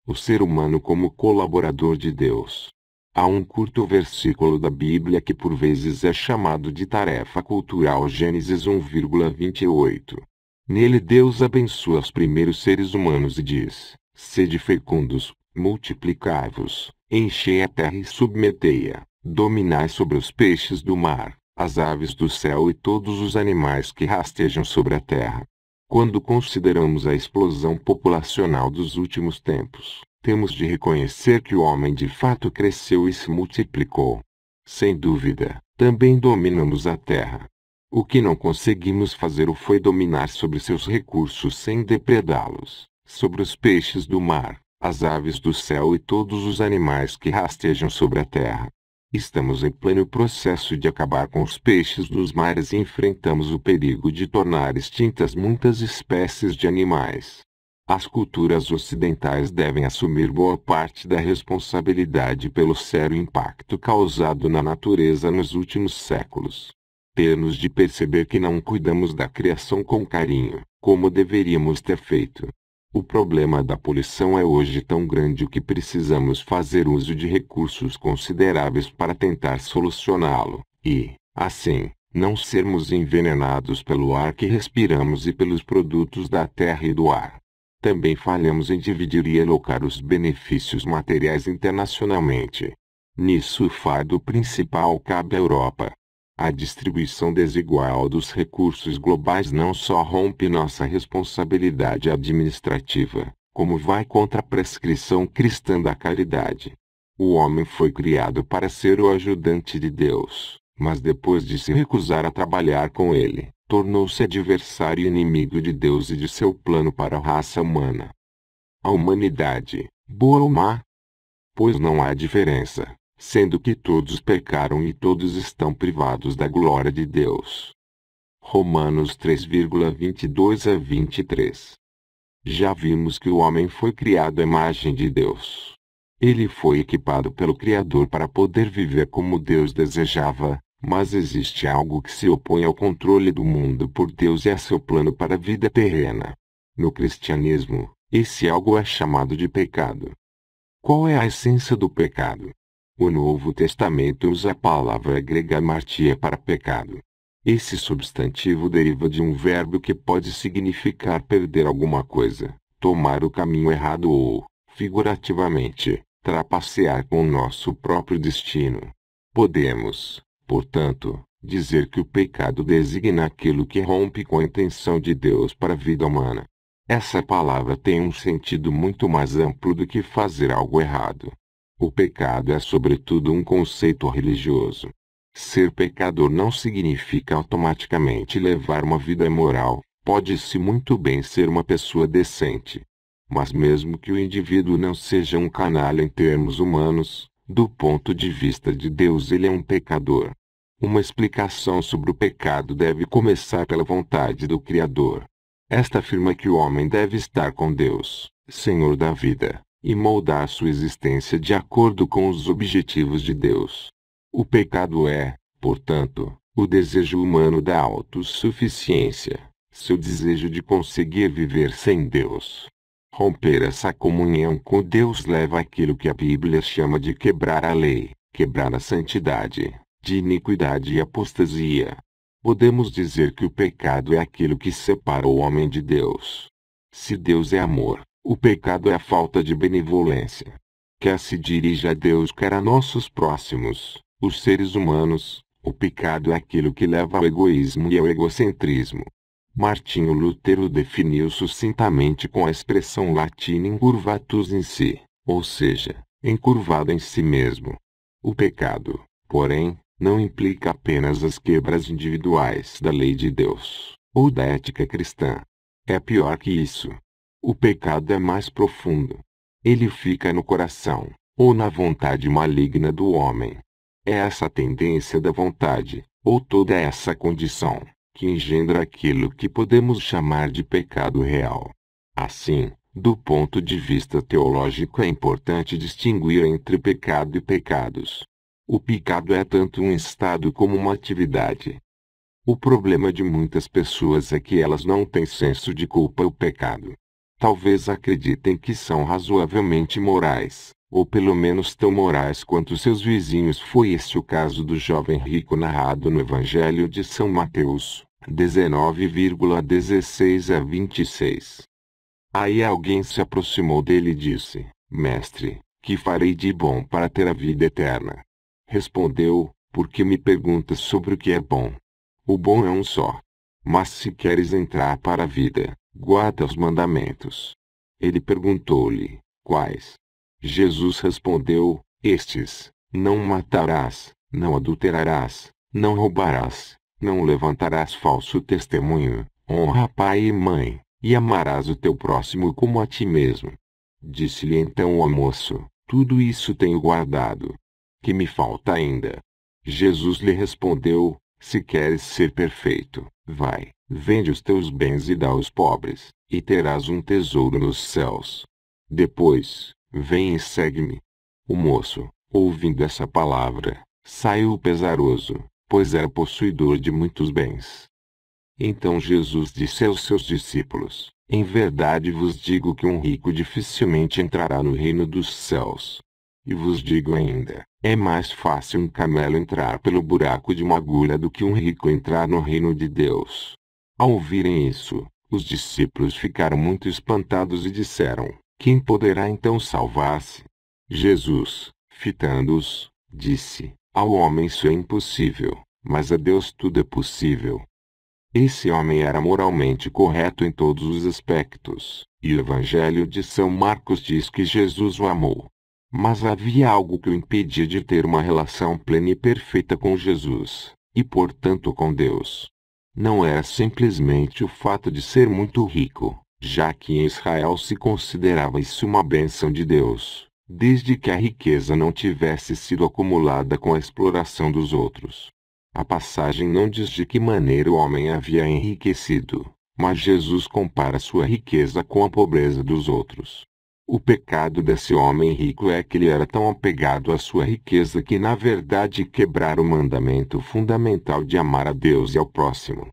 o ser humano como colaborador de Deus. Há um curto versículo da Bíblia que por vezes é chamado de tarefa cultural, Gênesis 1,28. Nele Deus abençoa os primeiros seres humanos e diz: sede fecundos, multiplicai-vos, enchei a terra e submetei-a, dominai sobre os peixes do mar, as aves do céu e todos os animais que rastejam sobre a terra. Quando consideramos a explosão populacional dos últimos tempos, temos de reconhecer que o homem de fato cresceu e se multiplicou. Sem dúvida, também dominamos a terra. O que não conseguimos fazer foi dominar sobre seus recursos sem depredá-los, sobre os peixes do mar, as aves do céu e todos os animais que rastejam sobre a terra. Estamos em pleno processo de acabar com os peixes dos mares e enfrentamos o perigo de tornar extintas muitas espécies de animais. As culturas ocidentais devem assumir boa parte da responsabilidade pelo sério impacto causado na natureza nos últimos séculos. Temos de perceber que não cuidamos da criação com carinho, como deveríamos ter feito. O problema da poluição é hoje tão grande que precisamos fazer uso de recursos consideráveis para tentar solucioná-lo, e, assim, não sermos envenenados pelo ar que respiramos e pelos produtos da terra e do ar. Também falhamos em dividir e alocar os benefícios materiais internacionalmente. Nisso o fardo principal cabe à Europa. A distribuição desigual dos recursos globais não só rompe nossa responsabilidade administrativa, como vai contra a prescrição cristã da caridade. O homem foi criado para ser o ajudante de Deus, mas depois de se recusar a trabalhar com ele, tornou-se adversário e inimigo de Deus e de seu plano para a raça humana. A humanidade, boa ou má? Pois não há diferença, sendo que todos pecaram e todos estão privados da glória de Deus. Romanos 3,22-23. Já vimos que o homem foi criado à imagem de Deus. Ele foi equipado pelo Criador para poder viver como Deus desejava, mas existe algo que se opõe ao controle do mundo por Deus e a seu plano para a vida terrena. No cristianismo, esse algo é chamado de pecado. Qual é a essência do pecado? O Novo Testamento usa a palavra grega hamartia para pecado. Esse substantivo deriva de um verbo que pode significar perder alguma coisa, tomar o caminho errado ou, figurativamente, trapacear com o nosso próprio destino. Podemos, portanto, dizer que o pecado designa aquilo que rompe com a intenção de Deus para a vida humana. Essa palavra tem um sentido muito mais amplo do que fazer algo errado. O pecado é sobretudo um conceito religioso. Ser pecador não significa automaticamente levar uma vida imoral, pode-se muito bem ser uma pessoa decente. Mas mesmo que o indivíduo não seja um canalha em termos humanos, do ponto de vista de Deus ele é um pecador. Uma explicação sobre o pecado deve começar pela vontade do Criador. Esta afirma que o homem deve estar com Deus, Senhor da vida, e moldar sua existência de acordo com os objetivos de Deus. O pecado é, portanto, o desejo humano da autossuficiência, seu desejo de conseguir viver sem Deus. Romper essa comunhão com Deus leva àquilo que a Bíblia chama de quebrar a lei, quebrar a santidade, de iniquidade e apostasia. Podemos dizer que o pecado é aquilo que separa o homem de Deus. Se Deus é amor, o pecado é a falta de benevolência. Quer se dirija a Deus, quer a nossos próximos, os seres humanos, o pecado é aquilo que leva ao egoísmo e ao egocentrismo. Martinho Lutero definiu sucintamente com a expressão latina incurvatus in si, ou seja, encurvado em si mesmo. O pecado, porém, não implica apenas as quebras individuais da lei de Deus, ou da ética cristã. É pior que isso. O pecado é mais profundo. Ele fica no coração, ou na vontade maligna do homem. É essa tendência da vontade, ou toda essa condição, que engendra aquilo que podemos chamar de pecado real. Assim, do ponto de vista teológico é importante distinguir entre pecado e pecados. O pecado é tanto um estado como uma atividade. O problema de muitas pessoas é que elas não têm senso de culpa ou pecado. Talvez acreditem que são razoavelmente morais, ou pelo menos tão morais quanto seus vizinhos. Foi este o caso do jovem rico narrado no Evangelho de São Mateus, 19,16 a 26. Aí alguém se aproximou dele e disse: Mestre, que farei de bom para ter a vida eterna? Respondeu: Por que me perguntas sobre o que é bom? O bom é um só. Mas se queres entrar para a vida, guarda os mandamentos. Ele perguntou-lhe: Quais? Jesus respondeu: Estes: não matarás, não adulterarás, não roubarás, não levantarás falso testemunho, honra pai e mãe, e amarás o teu próximo como a ti mesmo. Disse-lhe então o moço: Tudo isso tenho guardado. Que me falta ainda? Jesus lhe respondeu: Se queres ser perfeito, vai, vende os teus bens e dá aos pobres, e terás um tesouro nos céus. Depois, vem e segue-me. O moço, ouvindo essa palavra, saiu pesaroso, pois era possuidor de muitos bens. Então Jesus disse aos seus discípulos: Em verdade vos digo que um rico dificilmente entrará no reino dos céus. E vos digo ainda, é mais fácil um camelo entrar pelo buraco de uma agulha do que um rico entrar no reino de Deus. Ao ouvirem isso, os discípulos ficaram muito espantados e disseram: Quem poderá então salvar-se? Jesus, fitando-os, disse: Ao homem isso é impossível, mas a Deus tudo é possível. Esse homem era moralmente correto em todos os aspectos, e o Evangelho de São Marcos diz que Jesus o amou. Mas havia algo que o impedia de ter uma relação plena e perfeita com Jesus, e portanto com Deus. Não era simplesmente o fato de ser muito rico, já que em Israel se considerava isso uma bênção de Deus, desde que a riqueza não tivesse sido acumulada com a exploração dos outros. A passagem não diz de que maneira o homem havia enriquecido, mas Jesus compara sua riqueza com a pobreza dos outros. O pecado desse homem rico é que ele era tão apegado à sua riqueza que na verdade quebrara o mandamento fundamental de amar a Deus e ao próximo.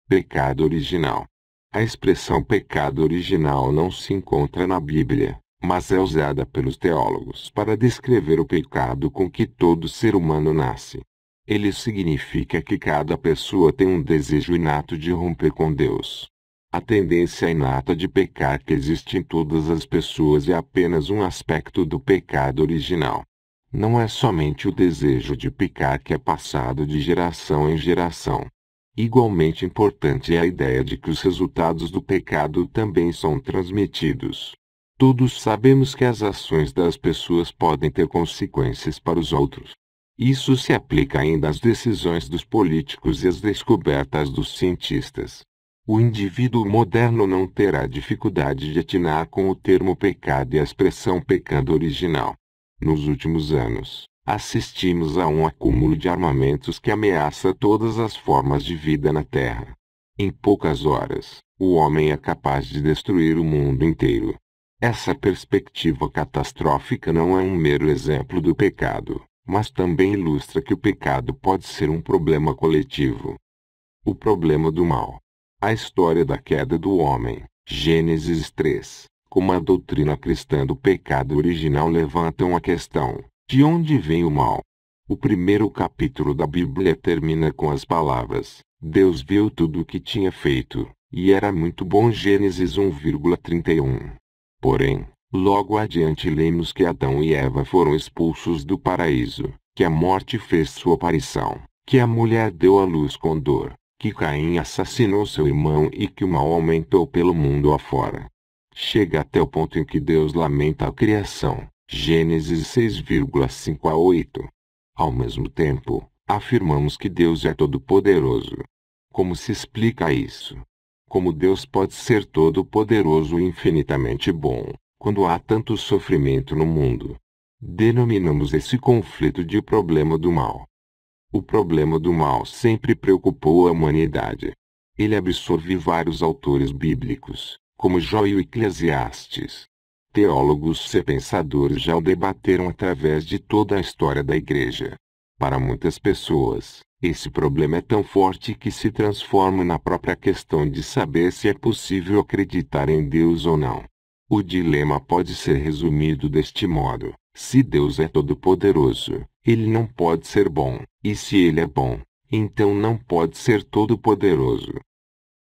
Pecado original. A expressão pecado original não se encontra na Bíblia, mas é usada pelos teólogos para descrever o pecado com que todo ser humano nasce. Ele significa que cada pessoa tem um desejo inato de romper com Deus. A tendência inata de pecar que existe em todas as pessoas é apenas um aspecto do pecado original. Não é somente o desejo de pecar que é passado de geração em geração. Igualmente importante é a ideia de que os resultados do pecado também são transmitidos. Todos sabemos que as ações das pessoas podem ter consequências para os outros. Isso se aplica ainda às decisões dos políticos e às descobertas dos cientistas. O indivíduo moderno não terá dificuldade de atinar com o termo pecado e a expressão pecado original. Nos últimos anos, assistimos a um acúmulo de armamentos que ameaça todas as formas de vida na Terra. Em poucas horas, o homem é capaz de destruir o mundo inteiro. Essa perspectiva catastrófica não é um mero exemplo do pecado, mas também ilustra que o pecado pode ser um problema coletivo. O problema do mal. A história da queda do homem, Gênesis 3, como a doutrina cristã do pecado original levantam a questão: de onde vem o mal? O primeiro capítulo da Bíblia termina com as palavras: Deus viu tudo o que tinha feito, e era muito bom. Gênesis 1,31. Porém, logo adiante lemos que Adão e Eva foram expulsos do paraíso, que a morte fez sua aparição, que a mulher deu à luz com dor, que Caim assassinou seu irmão e que o mal aumentou pelo mundo afora. Chega até o ponto em que Deus lamenta a criação, Gênesis 6,5 a 8. Ao mesmo tempo, afirmamos que Deus é todo-poderoso. Como se explica isso? Como Deus pode ser todo-poderoso e infinitamente bom, quando há tanto sofrimento no mundo? Denominamos esse conflito de problema do mal. O problema do mal sempre preocupou a humanidade. Ele absorve vários autores bíblicos, como Jó e o Eclesiastes. Teólogos e pensadores já o debateram através de toda a história da Igreja. Para muitas pessoas, esse problema é tão forte que se transforma na própria questão de saber se é possível acreditar em Deus ou não. O dilema pode ser resumido deste modo: se Deus é todo-poderoso, ele não pode ser bom, e se ele é bom, então não pode ser todo-poderoso.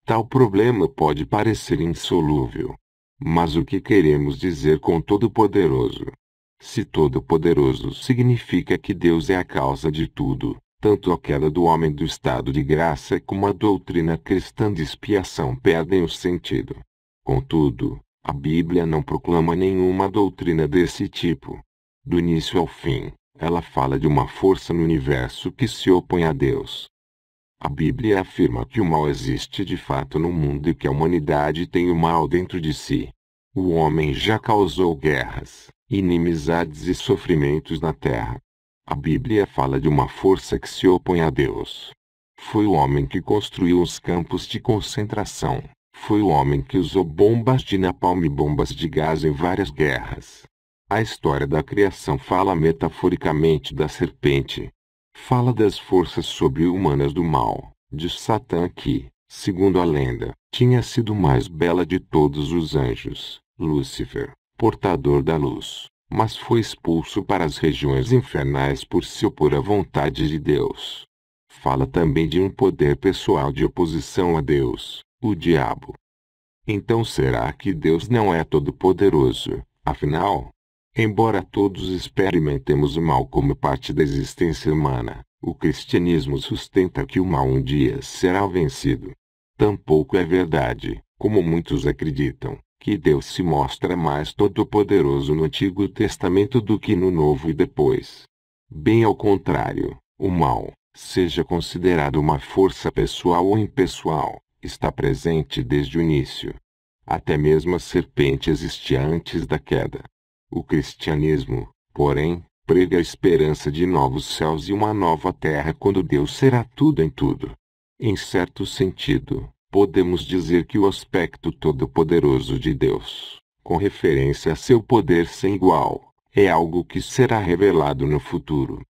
Tal problema pode parecer insolúvel. Mas o que queremos dizer com todo-poderoso? Se todo-poderoso significa que Deus é a causa de tudo, tanto a queda do homem do estado de graça como a doutrina cristã de expiação perdem o sentido. Contudo, a Bíblia não proclama nenhuma doutrina desse tipo. Do início ao fim, ela fala de uma força no universo que se opõe a Deus. A Bíblia afirma que o mal existe de fato no mundo e que a humanidade tem o mal dentro de si. O homem já causou guerras, inimizades e sofrimentos na terra. A Bíblia fala de uma força que se opõe a Deus. Foi o homem que construiu os campos de concentração. Foi o homem que usou bombas de napalm e bombas de gás em várias guerras. A história da criação fala metaforicamente da serpente. Fala das forças sobre-humanas do mal, de Satã que, segundo a lenda, tinha sido mais bela de todos os anjos, Lúcifer, portador da luz, mas foi expulso para as regiões infernais por se opor à vontade de Deus. Fala também de um poder pessoal de oposição a Deus, o diabo. Então será que Deus não é todo-poderoso, afinal? Embora todos experimentemos o mal como parte da existência humana, o cristianismo sustenta que o mal um dia será vencido. Tampouco é verdade, como muitos acreditam, que Deus se mostra mais todo-poderoso no Antigo Testamento do que no Novo e depois. Bem ao contrário, o mal, seja considerado uma força pessoal ou impessoal, está presente desde o início. Até mesmo a serpente existia antes da queda. O cristianismo, porém, prega a esperança de novos céus e uma nova terra quando Deus será tudo em tudo. Em certo sentido, podemos dizer que o aspecto todo-poderoso de Deus, com referência a seu poder sem igual, é algo que será revelado no futuro.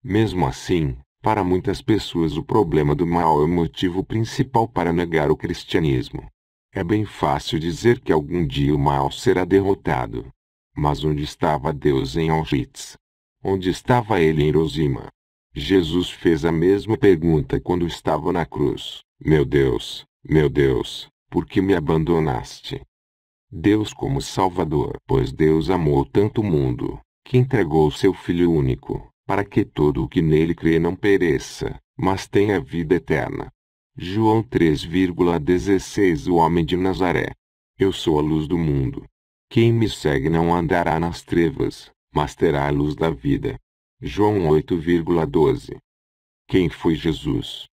Mesmo assim, para muitas pessoas o problema do mal é o motivo principal para negar o cristianismo. É bem fácil dizer que algum dia o mal será derrotado. Mas onde estava Deus em Auschwitz? Onde estava ele em Hiroshima? Jesus fez a mesma pergunta quando estava na cruz: meu Deus, por que me abandonaste? Deus como Salvador, pois Deus amou tanto o mundo, que entregou seu Filho único, para que todo o que nele crê não pereça, mas tenha vida eterna. João 3,16 O homem de Nazaré. Eu sou a luz do mundo. Quem me segue não andará nas trevas, mas terá a luz da vida. João 8,12. Quem foi Jesus?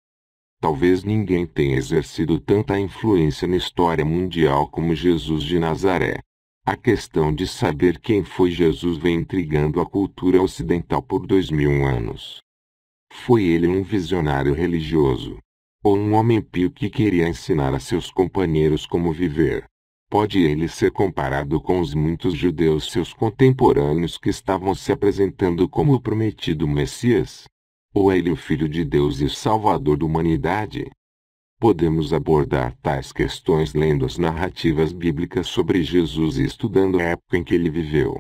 Talvez ninguém tenha exercido tanta influência na história mundial como Jesus de Nazaré. A questão de saber quem foi Jesus vem intrigando a cultura ocidental por 2000 anos. Foi ele um visionário religioso? Ou um homem pio que queria ensinar a seus companheiros como viver? Pode ele ser comparado com os muitos judeus seus contemporâneos que estavam se apresentando como o prometido Messias? Ou é ele o Filho de Deus e o Salvador da humanidade? Podemos abordar tais questões lendo as narrativas bíblicas sobre Jesus e estudando a época em que ele viveu.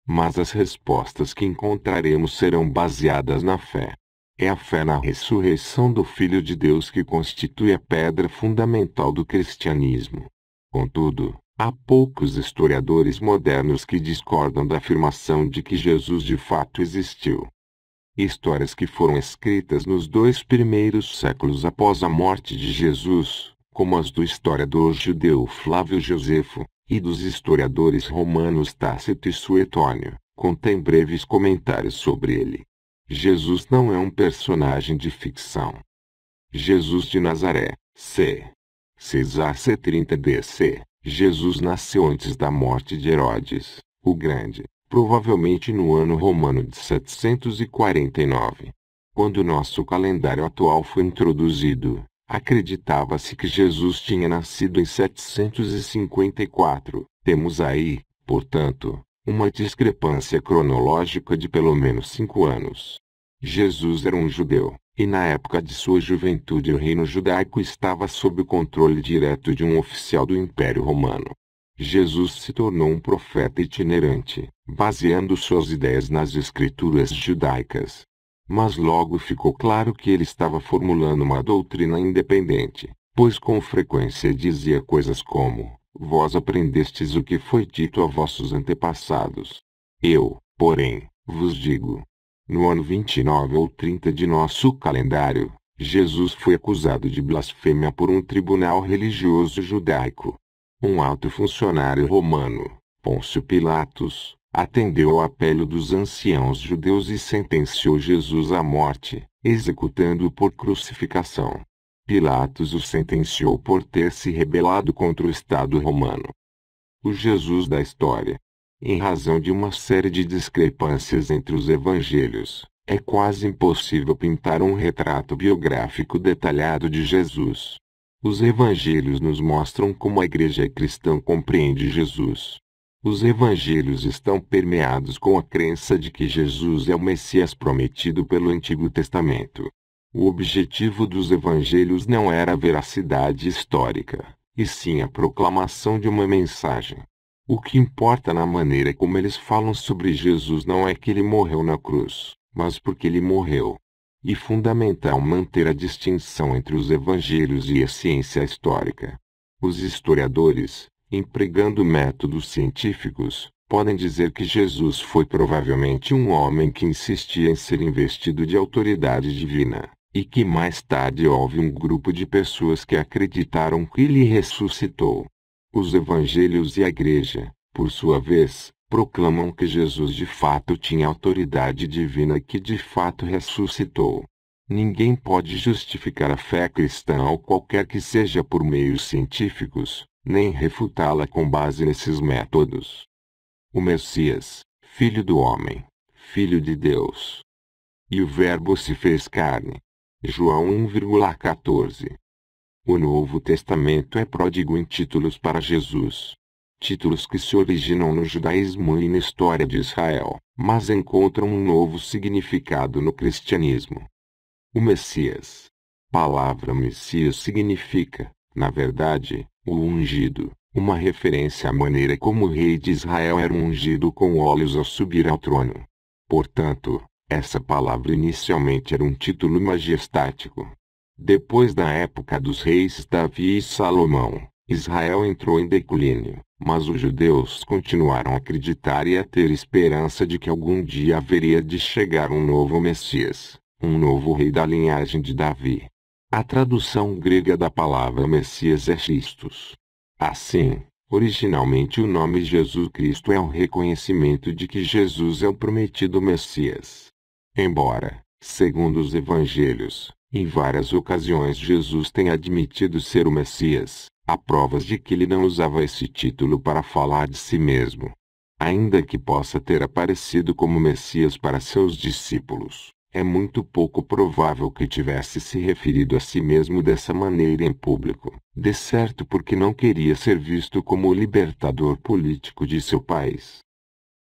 Mas as respostas que encontraremos serão baseadas na fé. É a fé na ressurreição do Filho de Deus que constitui a pedra fundamental do cristianismo. Contudo, há poucos historiadores modernos que discordam da afirmação de que Jesus de fato existiu. Histórias que foram escritas nos 2 primeiros séculos após a morte de Jesus, como as do historiador judeu Flávio Josefo, e dos historiadores romanos Tácito e Suetônio, contêm breves comentários sobre ele. Jesus não é um personagem de ficção. Jesus de Nazaré, c. Cesar C30 DC. Jesus nasceu antes da morte de Herodes, o Grande, provavelmente no ano romano de 749. Quando nosso calendário atual foi introduzido, acreditava-se que Jesus tinha nascido em 754. Temos aí, portanto, uma discrepância cronológica de pelo menos 5 anos. Jesus era um judeu, e na época de sua juventude o reino judaico estava sob o controle direto de um oficial do Império Romano. Jesus se tornou um profeta itinerante, baseando suas ideias nas escrituras judaicas. Mas logo ficou claro que ele estava formulando uma doutrina independente, pois com frequência dizia coisas como: vós aprendestes o que foi dito a vossos antepassados. Eu, porém, vos digo. No ano 29 ou 30 de nosso calendário, Jesus foi acusado de blasfêmia por um tribunal religioso judaico. Um alto funcionário romano, Pôncio Pilatos, atendeu ao apelo dos anciãos judeus e sentenciou Jesus à morte, executando-o por crucificação. Pilatos o sentenciou por ter se rebelado contra o Estado romano. O Jesus da história. Em razão de uma série de discrepâncias entre os evangelhos, é quase impossível pintar um retrato biográfico detalhado de Jesus. Os evangelhos nos mostram como a igreja cristã compreende Jesus. Os evangelhos estão permeados com a crença de que Jesus é o Messias prometido pelo Antigo Testamento. O objetivo dos evangelhos não era a veracidade histórica, e sim a proclamação de uma mensagem. O que importa na maneira como eles falam sobre Jesus não é que ele morreu na cruz, mas porque ele morreu. E fundamental manter a distinção entre os evangelhos e a ciência histórica. Os historiadores, empregando métodos científicos, podem dizer que Jesus foi provavelmente um homem que insistia em ser investido de autoridade divina, e que mais tarde houve um grupo de pessoas que acreditaram que ele ressuscitou. Os evangelhos e a igreja, por sua vez, proclamam que Jesus de fato tinha autoridade divina e que de fato ressuscitou. Ninguém pode justificar a fé cristã ou qualquer que seja por meios científicos, nem refutá-la com base nesses métodos. O Messias, Filho do Homem, Filho de Deus. E o Verbo se fez carne. João 1,14. O Novo Testamento é pródigo em títulos para Jesus. Títulos que se originam no judaísmo e na história de Israel, mas encontram um novo significado no cristianismo. O Messias. Palavra Messias significa, na verdade, o ungido, uma referência à maneira como o rei de Israel era ungido com óleos ao subir ao trono. Portanto, essa palavra inicialmente era um título majestático. Depois da época dos reis Davi e Salomão, Israel entrou em declínio, mas os judeus continuaram a acreditar e a ter esperança de que algum dia haveria de chegar um novo Messias, um novo rei da linhagem de Davi. A tradução grega da palavra Messias é Christos. Assim, originalmente o nome Jesus Cristo é um reconhecimento de que Jesus é o prometido Messias. Embora, segundo os evangelhos, em várias ocasiões Jesus tenha admitido ser o Messias, há provas de que ele não usava esse título para falar de si mesmo. Ainda que possa ter aparecido como Messias para seus discípulos, é muito pouco provável que tivesse se referido a si mesmo dessa maneira em público, de certo porque não queria ser visto como o libertador político de seu país.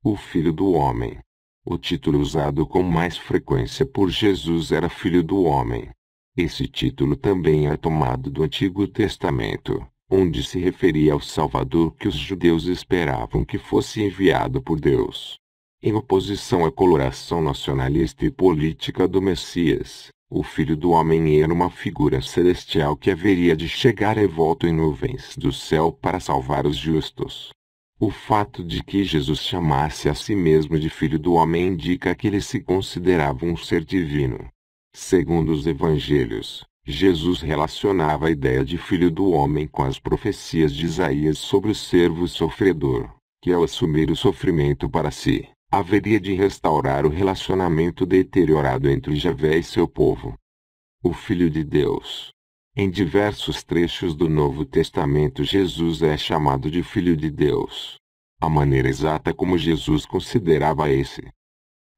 O Filho do Homem. O título usado com mais frequência por Jesus era Filho do Homem. Esse título também é tomado do Antigo Testamento, onde se referia ao Salvador que os judeus esperavam que fosse enviado por Deus. Em oposição à coloração nacionalista e política do Messias, o Filho do Homem era uma figura celestial que haveria de chegar envolto em nuvens do céu para salvar os justos. O fato de que Jesus chamasse a si mesmo de Filho do Homem indica que ele se considerava um ser divino. Segundo os evangelhos, Jesus relacionava a ideia de Filho do Homem com as profecias de Isaías sobre o servo sofredor, que ao assumir o sofrimento para si, haveria de restaurar o relacionamento deteriorado entre Javé e seu povo. O Filho de Deus. Em diversos trechos do Novo Testamento Jesus é chamado de Filho de Deus. A maneira exata como Jesus considerava esse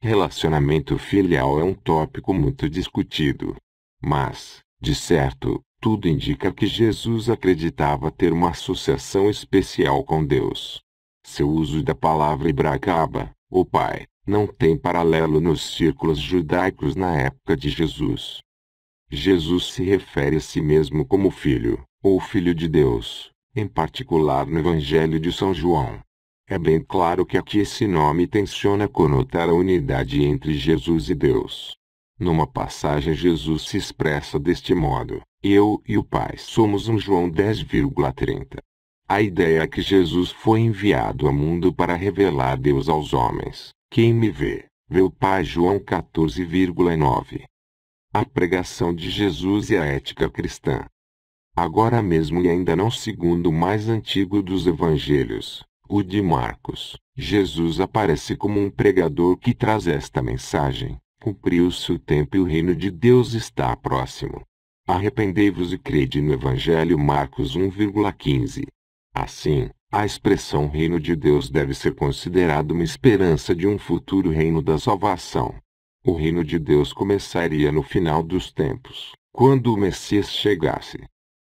relacionamento filial é um tópico muito discutido. Mas, de certo, tudo indica que Jesus acreditava ter uma associação especial com Deus. Seu uso da palavra hebraica Abba, o Pai, não tem paralelo nos círculos judaicos na época de Jesus. Jesus se refere a si mesmo como Filho, ou Filho de Deus, em particular no Evangelho de São João. É bem claro que aqui esse nome tenciona conotar a unidade entre Jesus e Deus. Numa passagem Jesus se expressa deste modo: eu e o Pai somos um. João 10,30. A ideia é que Jesus foi enviado ao mundo para revelar Deus aos homens. Quem me vê, vê o Pai. João 14,9. A pregação de Jesus e a ética cristã. Agora mesmo e ainda não segundo o mais antigo dos evangelhos, o de Marcos, Jesus aparece como um pregador que traz esta mensagem: cumpriu-se o tempo e o reino de Deus está próximo. Arrependei-vos e crede no Evangelho. Marcos 1,15. Assim, a expressão reino de Deus deve ser considerada uma esperança de um futuro reino da salvação. O reino de Deus começaria no final dos tempos, quando o Messias chegasse.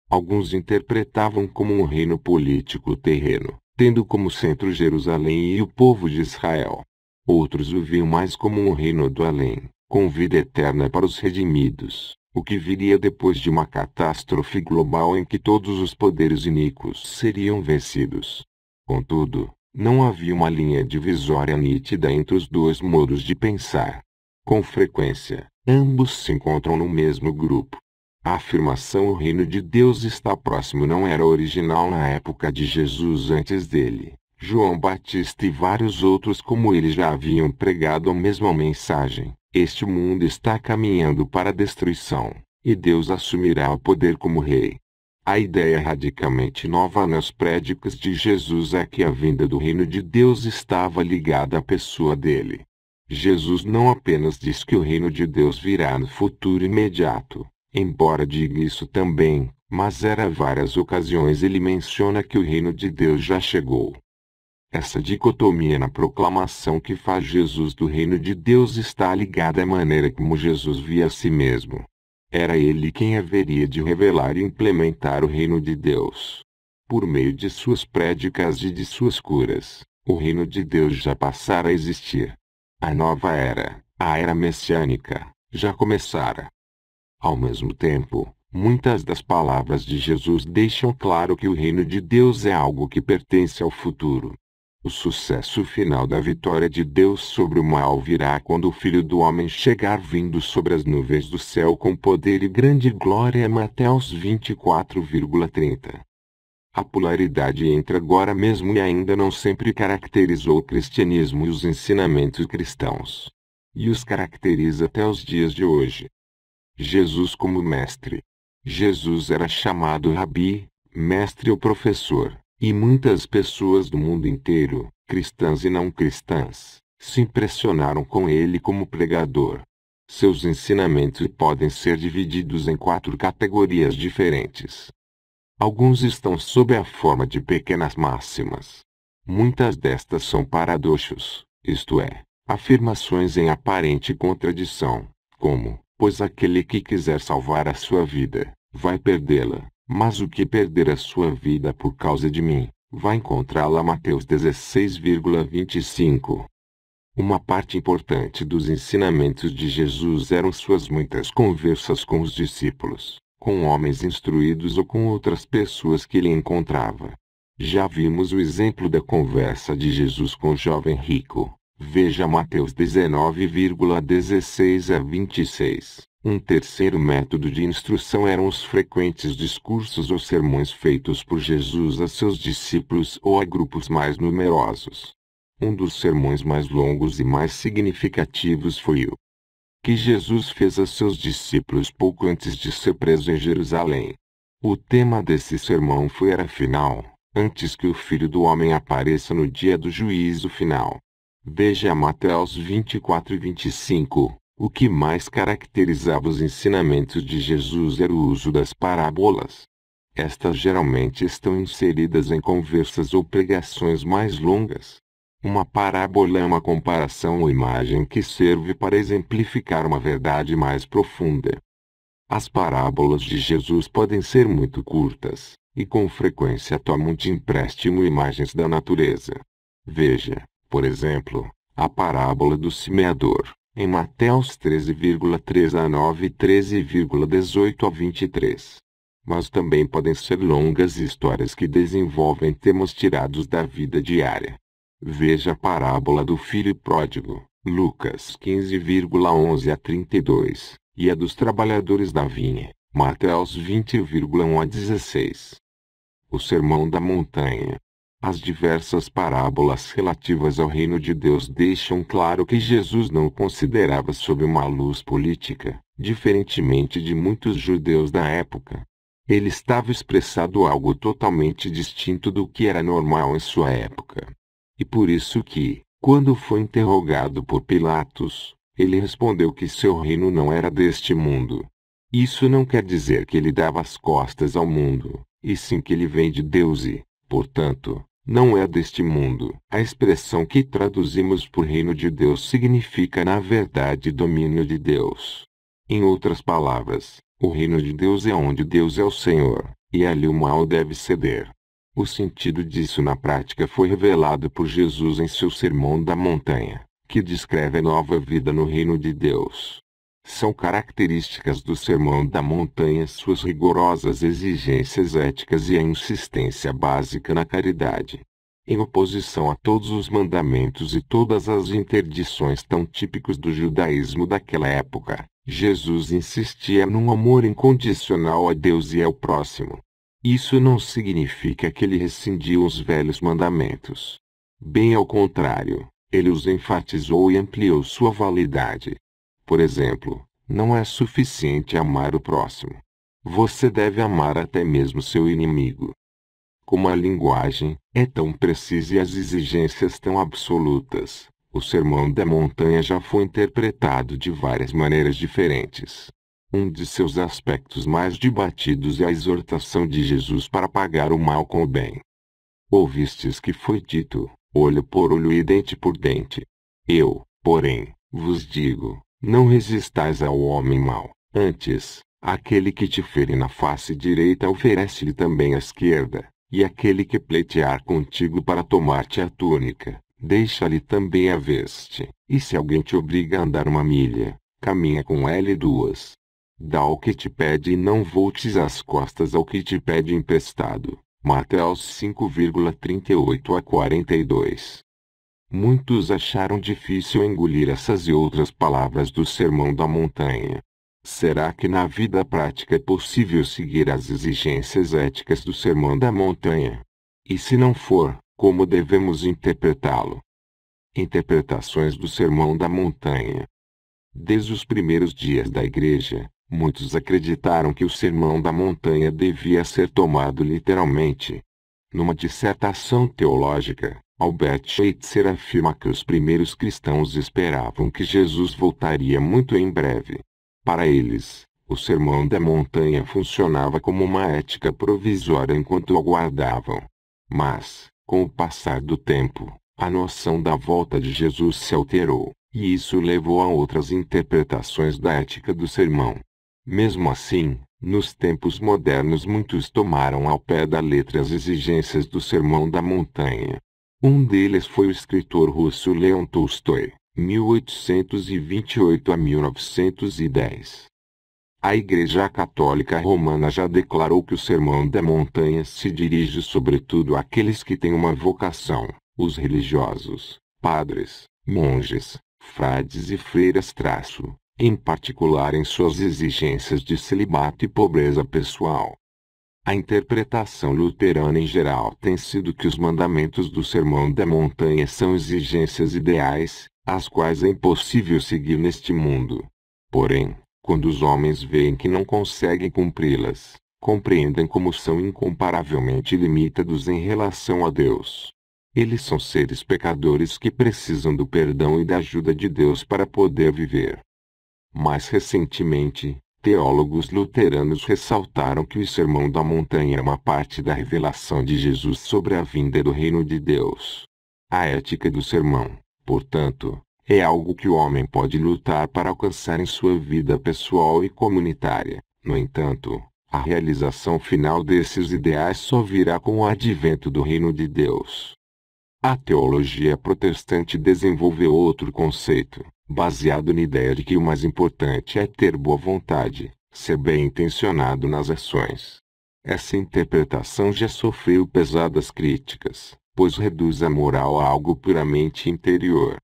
Alguns interpretavam como um reino político terreno, tendo como centro Jerusalém e o povo de Israel. Outros o viam mais como um reino do além, com vida eterna para os redimidos, o que viria depois de uma catástrofe global em que todos os poderes iníquos seriam vencidos. Contudo, não havia uma linha divisória nítida entre os dois modos de pensar. Com frequência, ambos se encontram no mesmo grupo. A afirmação "o reino de Deus está próximo" não era original na época de Jesus. Antes dele, João Batista e vários outros como ele já haviam pregado a mesma mensagem: este mundo está caminhando para a destruição, e Deus assumirá o poder como rei. A ideia radicalmente nova nas prédicas de Jesus é que a vinda do reino de Deus estava ligada à pessoa dele. Jesus não apenas diz que o reino de Deus virá no futuro imediato, embora diga isso também, mas várias ocasiões ele menciona que o reino de Deus já chegou. Essa dicotomia na proclamação que faz Jesus do reino de Deus está ligada à maneira como Jesus via a si mesmo. Era ele quem haveria de revelar e implementar o reino de Deus. Por meio de suas prédicas e de suas curas, o reino de Deus já passara a existir. A nova era, a era messiânica, já começara. Ao mesmo tempo, muitas das palavras de Jesus deixam claro que o reino de Deus é algo que pertence ao futuro. O sucesso final da vitória de Deus sobre o mal virá quando o Filho do Homem chegar vindo sobre as nuvens do céu com poder e grande glória. Mateus 24,30. A polaridade entre agora mesmo e ainda não sempre caracterizou o cristianismo e os ensinamentos cristãos. E os caracteriza até os dias de hoje. Jesus como mestre. Jesus era chamado Rabi, mestre ou professor, e muitas pessoas do mundo inteiro, cristãs e não cristãs, se impressionaram com ele como pregador. Seus ensinamentos podem ser divididos em 4 categorias diferentes. Alguns estão sob a forma de pequenas máximas. Muitas destas são paradoxos, isto é, afirmações em aparente contradição, como: pois aquele que quiser salvar a sua vida, vai perdê-la, mas o que perder a sua vida por causa de mim, vai encontrá-la. Mateus 16,25. Uma parte importante dos ensinamentos de Jesus eram suas muitas conversas com os discípulos, com homens instruídos ou com outras pessoas que ele encontrava. Já vimos o exemplo da conversa de Jesus com o jovem rico. Veja Mateus 19,16 a 26. Um terceiro método de instrução eram os frequentes discursos ou sermões feitos por Jesus a seus discípulos ou a grupos mais numerosos. Um dos sermões mais longos e mais significativos foi o que Jesus fez a seus discípulos pouco antes de ser preso em Jerusalém. O tema desse sermão foi: afinal, antes que o Filho do Homem apareça no dia do juízo final. Veja Mateus 24:25. O que mais caracterizava os ensinamentos de Jesus era o uso das parábolas. Estas geralmente estão inseridas em conversas ou pregações mais longas. Uma parábola é uma comparação ou imagem que serve para exemplificar uma verdade mais profunda. As parábolas de Jesus podem ser muito curtas, e com frequência tomam de empréstimo imagens da natureza. Veja, por exemplo, A parábola do semeador, em Mateus 13,3 a 9 e 13,18 a 23. Mas também podem ser longas histórias que desenvolvem temas tirados da vida diária. Veja a parábola do filho pródigo, Lucas 15,11 a 32, e a dos trabalhadores da vinha, Mateus 20,1 a 16. O Sermão da Montanha. As diversas parábolas relativas ao reino de Deus deixam claro que Jesus não o considerava sob uma luz política, diferentemente de muitos judeus da época. Ele estava expressando algo totalmente distinto do que era normal em sua época. E por isso que, quando foi interrogado por Pilatos, ele respondeu que seu reino não era deste mundo. Isso não quer dizer que ele dava as costas ao mundo, e sim que ele vem de Deus e, portanto, não é deste mundo. A expressão que traduzimos por reino de Deus significa na verdade domínio de Deus. Em outras palavras, o reino de Deus é onde Deus é o Senhor, e ali o mal deve ceder. O sentido disso na prática foi revelado por Jesus em seu Sermão da Montanha, que descreve a nova vida no reino de Deus. São características do Sermão da Montanha suas rigorosas exigências éticas e a insistência básica na caridade. Em oposição a todos os mandamentos e todas as interdições tão típicos do judaísmo daquela época, Jesus insistia num amor incondicional a Deus e ao próximo. Isso não significa que ele rescindiu os velhos mandamentos. Bem ao contrário, ele os enfatizou e ampliou sua validade. Por exemplo, não é suficiente amar o próximo. Você deve amar até mesmo seu inimigo. Como a linguagem é tão precisa e as exigências tão absolutas, o Sermão da Montanha já foi interpretado de várias maneiras diferentes. Um de seus aspectos mais debatidos é a exortação de Jesus para pagar o mal com o bem. Ouvistes que foi dito, olho por olho e dente por dente. Eu, porém, vos digo, não resistais ao homem mau. Antes, aquele que te fere na face direita oferece-lhe também a esquerda, e aquele que pleitear contigo para tomar-te a túnica, deixa-lhe também a veste. E se alguém te obriga a andar 1 milha, caminha com ela 2. Dá o que te pede e não voltes as costas ao que te pede emprestado. Mateus 5,38 a 42. Muitos acharam difícil engolir essas e outras palavras do Sermão da Montanha. Será que na vida prática é possível seguir as exigências éticas do Sermão da Montanha? E se não for, como devemos interpretá-lo? Interpretações do Sermão da Montanha. Desde os primeiros dias da Igreja, muitos acreditaram que o Sermão da Montanha devia ser tomado literalmente. Numa dissertação teológica, Albert Schweitzer afirma que os primeiros cristãos esperavam que Jesus voltaria muito em breve. Para eles, o Sermão da Montanha funcionava como uma ética provisória enquanto aguardavam. Mas, com o passar do tempo, a noção da volta de Jesus se alterou, e isso levou a outras interpretações da ética do sermão. Mesmo assim, nos tempos modernos muitos tomaram ao pé da letra as exigências do Sermão da Montanha. Um deles foi o escritor russo Leon Tolstói, 1828 a 1910. A Igreja Católica Romana já declarou que o Sermão da Montanha se dirige sobretudo àqueles que têm uma vocação, os religiosos, padres, monges, frades e freiras em particular em suas exigências de celibato e pobreza pessoal. A interpretação luterana em geral tem sido que os mandamentos do Sermão da Montanha são exigências ideais, as quais é impossível seguir neste mundo. Porém, quando os homens veem que não conseguem cumpri-las, compreendem como são incomparavelmente limitados em relação a Deus. Eles são seres pecadores que precisam do perdão e da ajuda de Deus para poder viver. Mais recentemente, teólogos luteranos ressaltaram que o Sermão da Montanha é uma parte da revelação de Jesus sobre a vinda do reino de Deus. A ética do sermão, portanto, é algo que o homem pode lutar para alcançar em sua vida pessoal e comunitária. No entanto, a realização final desses ideais só virá com o advento do reino de Deus. A teologia protestante desenvolveu outro conceito, baseado na ideia de que o mais importante é ter boa vontade, ser bem intencionado nas ações. Essa interpretação já sofreu pesadas críticas, pois reduz a moral a algo puramente interior.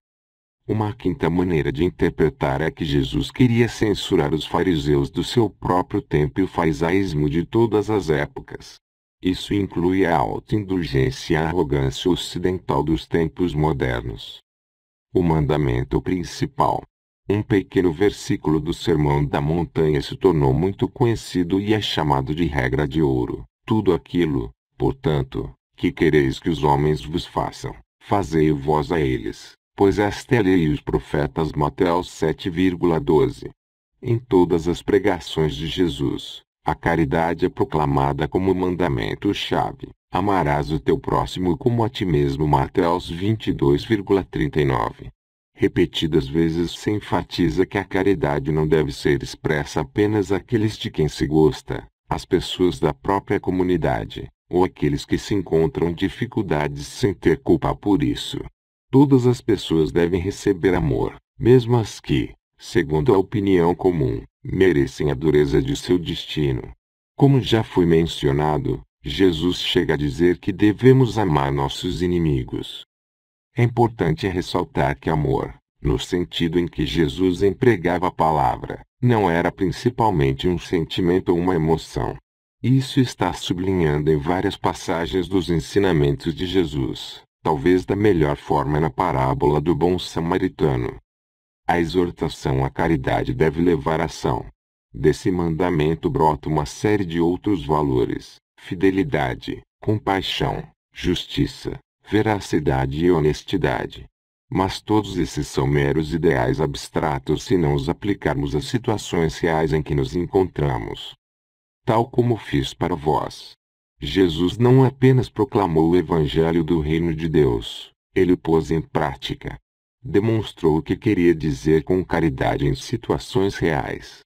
Uma quinta maneira de interpretar é que Jesus queria censurar os fariseus do seu próprio tempo e o farisaísmo de todas as épocas. Isso inclui a autoindulgência e a arrogância ocidental dos tempos modernos. O mandamento principal. Um pequeno versículo do Sermão da Montanha se tornou muito conhecido e é chamado de regra de ouro. Tudo aquilo, portanto, que quereis que os homens vos façam, fazei-o vós a eles, pois esta é a lei e os profetas. Mateus 7,12. Em todas as pregações de Jesus, a caridade é proclamada como mandamento-chave. Amarás o teu próximo como a ti mesmo. Mateus 22,39. Repetidas vezes se enfatiza que a caridade não deve ser expressa apenas àqueles de quem se gosta, às pessoas da própria comunidade, ou àqueles que se encontram dificuldades sem ter culpa por isso. Todas as pessoas devem receber amor, mesmo as que, segundo a opinião comum, merecem a dureza de seu destino. Como já foi mencionado, Jesus chega a dizer que devemos amar nossos inimigos. É importante ressaltar que amor, no sentido em que Jesus empregava a palavra, não era principalmente um sentimento ou uma emoção. Isso está sublinhado em várias passagens dos ensinamentos de Jesus, talvez da melhor forma na parábola do bom samaritano. A exortação à caridade deve levar à ação. Desse mandamento brota uma série de outros valores: fidelidade, compaixão, justiça, veracidade e honestidade. Mas todos esses são meros ideais abstratos se não os aplicarmos às situações reais em que nos encontramos. Tal como fiz para vós. Jesus não apenas proclamou o Evangelho do Reino de Deus, ele o pôs em prática. Demonstrou o que queria dizer com caridade em situações reais.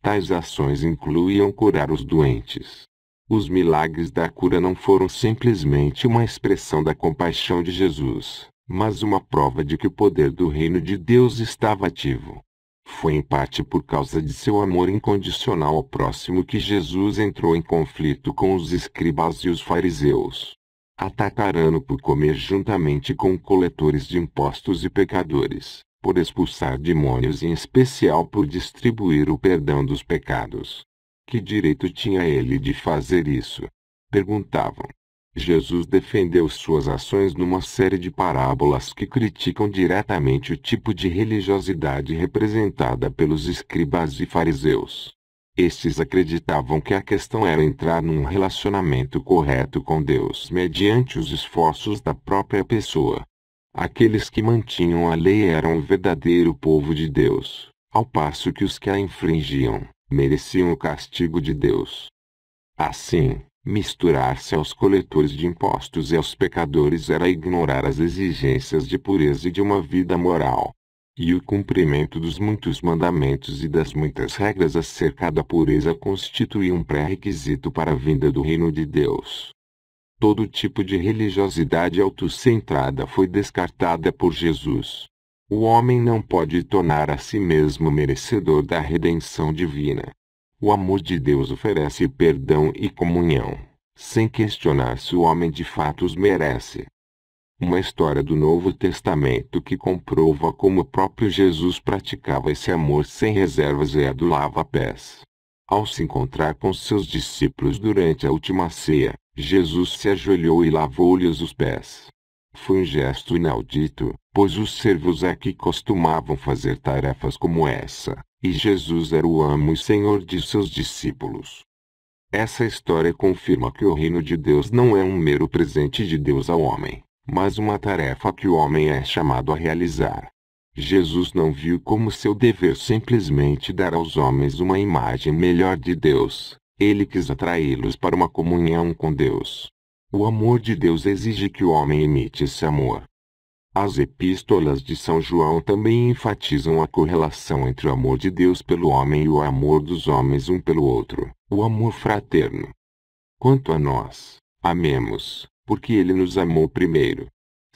Tais ações incluíam curar os doentes. Os milagres da cura não foram simplesmente uma expressão da compaixão de Jesus, mas uma prova de que o poder do reino de Deus estava ativo. Foi em parte por causa de seu amor incondicional ao próximo que Jesus entrou em conflito com os escribas e os fariseus. Atacaram-no por comer juntamente com coletores de impostos e pecadores, por expulsar demônios e em especial por distribuir o perdão dos pecados. Que direito tinha ele de fazer isso? Perguntavam. Jesus defendeu suas ações numa série de parábolas que criticam diretamente o tipo de religiosidade representada pelos escribas e fariseus. Estes acreditavam que a questão era entrar num relacionamento correto com Deus mediante os esforços da própria pessoa. Aqueles que mantinham a lei eram o verdadeiro povo de Deus, ao passo que os que a infringiam mereciam o castigo de Deus. Assim, misturar-se aos coletores de impostos e aos pecadores era ignorar as exigências de pureza e de uma vida moral. E o cumprimento dos muitos mandamentos e das muitas regras acerca da pureza constituía um pré-requisito para a vinda do reino de Deus. Todo tipo de religiosidade autocentrada foi descartada por Jesus. O homem não pode tornar a si mesmo merecedor da redenção divina. O amor de Deus oferece perdão e comunhão, sem questionar se o homem de fato os merece. Uma história do Novo Testamento que comprova como o próprio Jesus praticava esse amor sem reservas é a do lava-pés. Ao se encontrar com seus discípulos durante a última ceia, Jesus se ajoelhou e lavou-lhes os pés. Foi um gesto inaudito, pois os servos é que costumavam fazer tarefas como essa, e Jesus era o amo e senhor de seus discípulos. Essa história confirma que o reino de Deus não é um mero presente de Deus ao homem, mas uma tarefa que o homem é chamado a realizar. Jesus não viu como seu dever simplesmente dar aos homens uma imagem melhor de Deus, ele quis atraí-los para uma comunhão com Deus. O amor de Deus exige que o homem imite esse amor. As epístolas de São João também enfatizam a correlação entre o amor de Deus pelo homem e o amor dos homens um pelo outro, o amor fraterno. Quanto a nós, amemos, porque ele nos amou primeiro.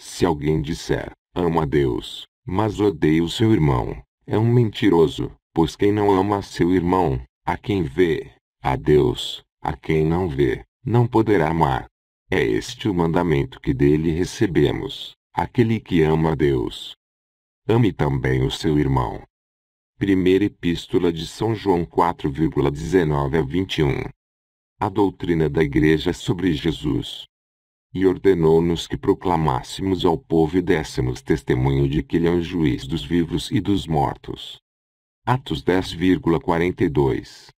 Se alguém disser, amo a Deus, mas odeia o seu irmão, é um mentiroso, pois quem não ama a seu irmão, a quem vê, a Deus, a quem não vê, não poderá amar. É este o mandamento que dele recebemos, aquele que ama a Deus. Ame também o seu irmão. Primeira Epístola de São João 4,19 a 21. A doutrina da Igreja sobre Jesus. E ordenou-nos que proclamássemos ao povo e dessemos testemunho de que ele é o juiz dos vivos e dos mortos. Atos 10,42.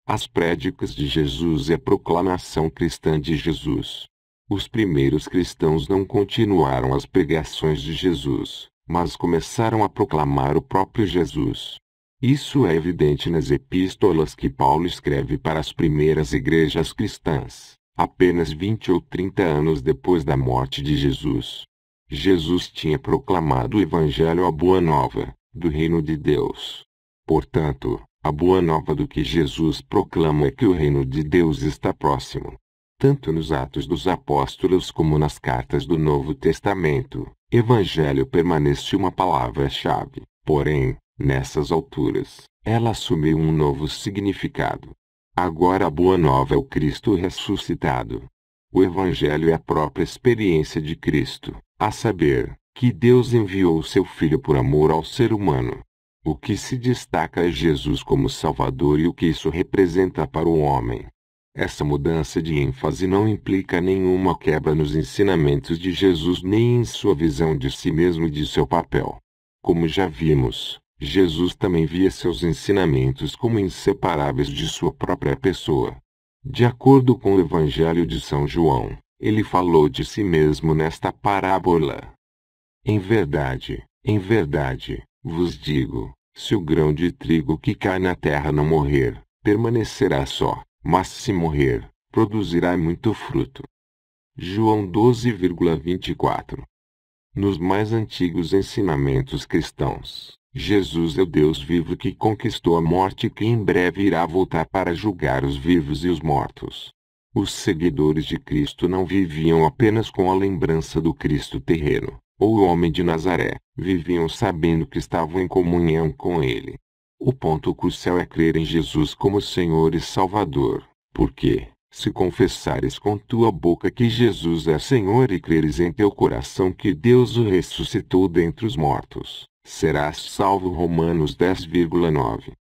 As prédicas de Jesus e a proclamação cristã de Jesus. Os primeiros cristãos não continuaram as pregações de Jesus, mas começaram a proclamar o próprio Jesus. Isso é evidente nas epístolas que Paulo escreve para as primeiras igrejas cristãs, apenas 20 ou 30 anos depois da morte de Jesus. Jesus tinha proclamado o Evangelho, a Boa Nova, do Reino de Deus. Portanto, a Boa Nova do que Jesus proclama é que o Reino de Deus está próximo. Tanto nos Atos dos Apóstolos como nas cartas do Novo Testamento, Evangelho permanece uma palavra-chave. Porém, nessas alturas, ela assumiu um novo significado. Agora a Boa Nova é o Cristo ressuscitado. O Evangelho é a própria experiência de Cristo, a saber, que Deus enviou o seu Filho por amor ao ser humano. O que se destaca é Jesus como Salvador e o que isso representa para o homem. Essa mudança de ênfase não implica nenhuma quebra nos ensinamentos de Jesus nem em sua visão de si mesmo e de seu papel. Como já vimos, Jesus também via seus ensinamentos como inseparáveis de sua própria pessoa. De acordo com o Evangelho de São João, ele falou de si mesmo nesta parábola. Em verdade, vos digo, se o grão de trigo que cai na terra não morrer, permanecerá só, mas se morrer, produzirá muito fruto. João 12,24. Nos mais antigos ensinamentos cristãos, Jesus é o Deus vivo que conquistou a morte e que em breve irá voltar para julgar os vivos e os mortos. Os seguidores de Cristo não viviam apenas com a lembrança do Cristo terreno, ou o homem de Nazaré, viviam sabendo que estavam em comunhão com ele. O ponto crucial é crer em Jesus como Senhor e Salvador, porque, se confessares com tua boca que Jesus é Senhor e creres em teu coração que Deus o ressuscitou dentre os mortos, serás salvo. Romanos 10,9.